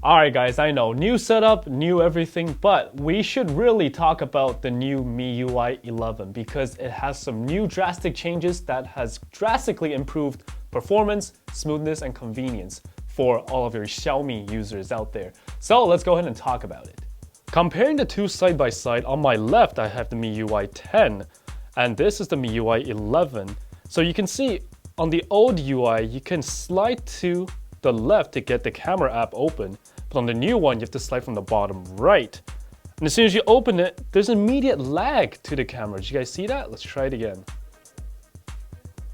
Alright guys, I know, new setup, new everything, but we should really talk about the new MIUI 11 because it has some new drastic changes that has drastically improved performance, smoothness, and convenience for all of your Xiaomi users out there. So let's go ahead and talk about it. Comparing the two side by side, on my left I have the MIUI 10 and this is the MIUI 11. So you can see on the old UI you can slide to the left to get the camera app open. But on the new one, you have to slide from the bottom right. And as soon as you open it, there's immediate lag to the camera. Did you guys see that? Let's try it again.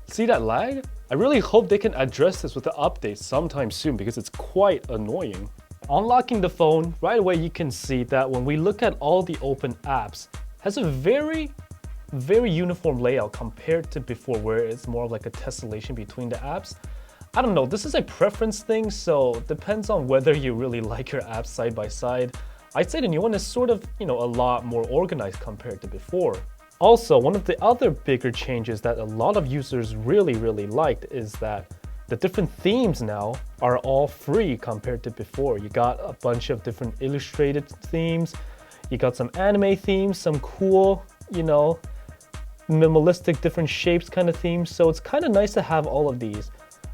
See that lag? I really hope they can address this with the update sometime soon because it's quite annoying. Unlocking the phone, right away you can see that when we look at all the open apps, it has a very uniform layout compared to before where it's more of like a tessellation between the apps. I don't know, this is a preference thing, so depends on whether you really like your apps side by side. I'd say the new one is sort of, a lot more organized compared to before. Also, one of the other bigger changes that a lot of users really liked is that the different themes now are all free compared to before. You got a bunch of different illustrated themes, you got some anime themes, some cool, minimalistic different shapes kind of themes, so it's kind of nice to have all of these.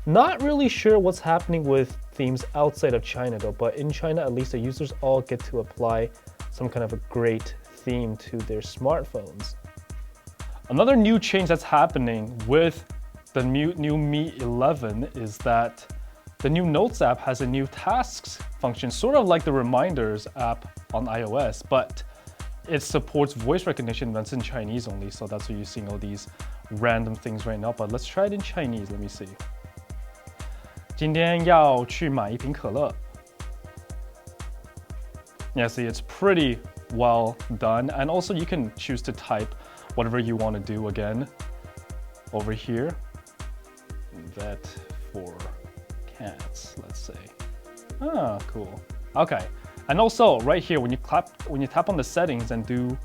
Not really sure what's happening with themes outside of China though, but in China at least the users all get to apply some kind of a great theme to their smartphones. Another new change that's happening with the new Mi 11 is that the new Notes app has a new tasks function, sort of like the Reminders app on iOS, but it supports voice recognition when it's in Chinese only, so that's why you're seeing all these random things right now. But let's try it in Chinese, let me see. 今天要去买一瓶可乐. Yeah, see, it's pretty well done. And also you can choose to type whatever you want to do again. Over here. Vet for cats, let's say. Ah, cool. Okay. And also right here, when you tap on the settings and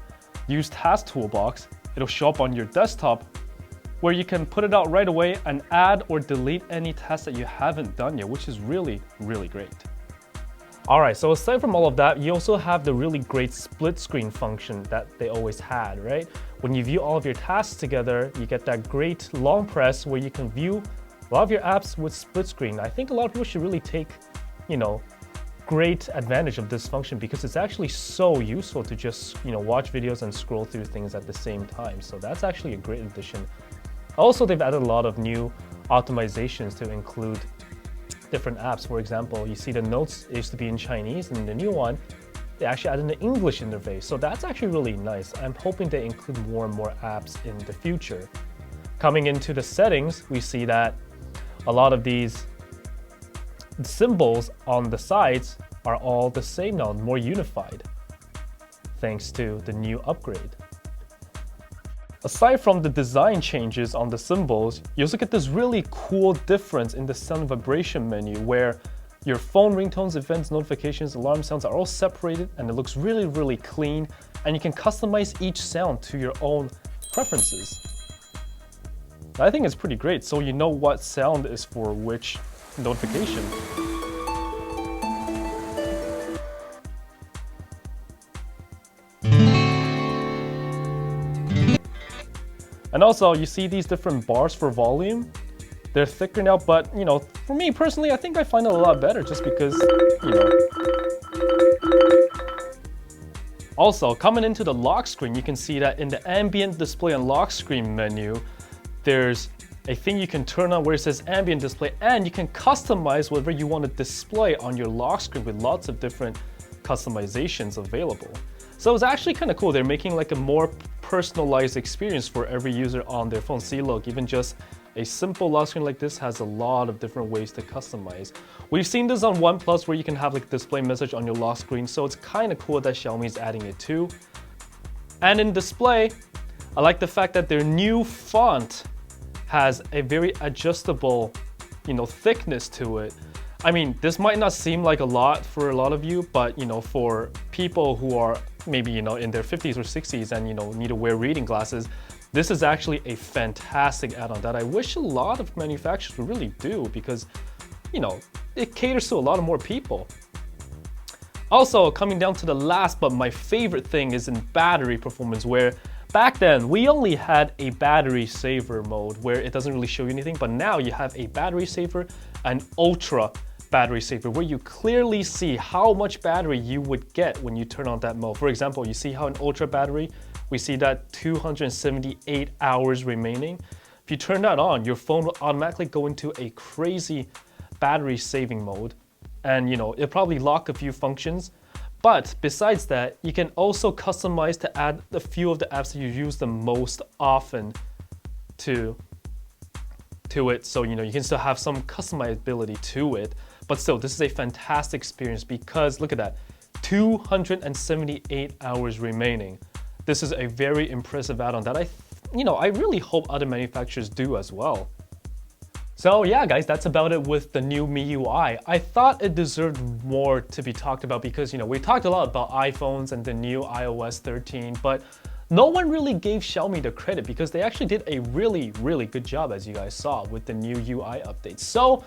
use task toolbox, it'll show up on your desktop where you can put it out right away and add or delete any tasks that you haven't done yet, which is really great. Alright, so aside from all of that, you also have the really great split screen function that they always had, right? When you view all of your tasks together, you get that great long press where you can view a lot of your apps with split screen. I think a lot of people should really take, great advantage of this function because it's actually so useful to just, watch videos and scroll through things at the same time. So that's actually a great addition. Also, they've added a lot of new optimizations to include different apps. For example, you see the notes used to be in Chinese, and in the new one, they actually added an English interface. So that's actually really nice. I'm hoping they include more and more apps in the future. Coming into the settings, we see that a lot of these symbols on the sides are all the same now, more unified, thanks to the new upgrade. Aside from the design changes on the symbols, you also get this really cool difference in the sound vibration menu where your phone ringtones, events, notifications, alarm sounds are all separated and it looks really clean, and you can customize each sound to your own preferences. I think it's pretty great, so you know what sound is for which notification. And also, you see these different bars for volume. They're thicker now, but for me personally, I think I find it a lot better just because, Also, coming into the lock screen, you can see that in the Ambient Display and lock screen menu, there's a thing you can turn on where it says Ambient Display, and you can customize whatever you want to display on your lock screen with lots of different customizations available. So it's actually kind of cool. They're making like a more personalized experience for every user on their phone. See, look, even just a simple lock screen like this has a lot of different ways to customize. We've seen this on OnePlus where you can have like display message on your lock screen, so it's kind of cool that Xiaomi is adding it too. And in display, I like the fact that their new font has a very adjustable, thickness to it. I mean, this might not seem like a lot for a lot of you, but for people who are maybe in their 50s or 60s and need to wear reading glasses, this is actually a fantastic add-on that I wish a lot of manufacturers would really do because it caters to a lot of more people. Also, coming down to the last but my favorite thing is in battery performance, where back then we only had a battery saver mode where it doesn't really show you anything, but now you have a battery saver and ultra battery saver where you clearly see how much battery you would get when you turn on that mode. For example, you see how in ultra battery, we see that 278 hours remaining. If you turn that on, your phone will automatically go into a crazy battery saving mode. And it'll probably lock a few functions. But besides that, you can also customize to add a few of the apps that you use the most often to it. So you can still have some customizability to it. But still, this is a fantastic experience because look at that, 278 hours remaining. This is a very impressive add-on that I really hope other manufacturers do as well. So yeah, guys, that's about it with the new MIUI. I thought it deserved more to be talked about because, we talked a lot about iPhones and the new iOS 13, but no one really gave Xiaomi the credit because they actually did a really, really good job, as you guys saw, with the new UI updates. So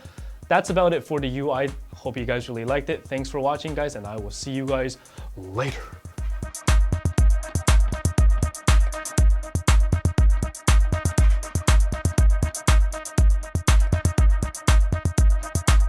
that's about it for the UI. Hope you guys really liked it. Thanks for watching, guys, and I will see you guys later.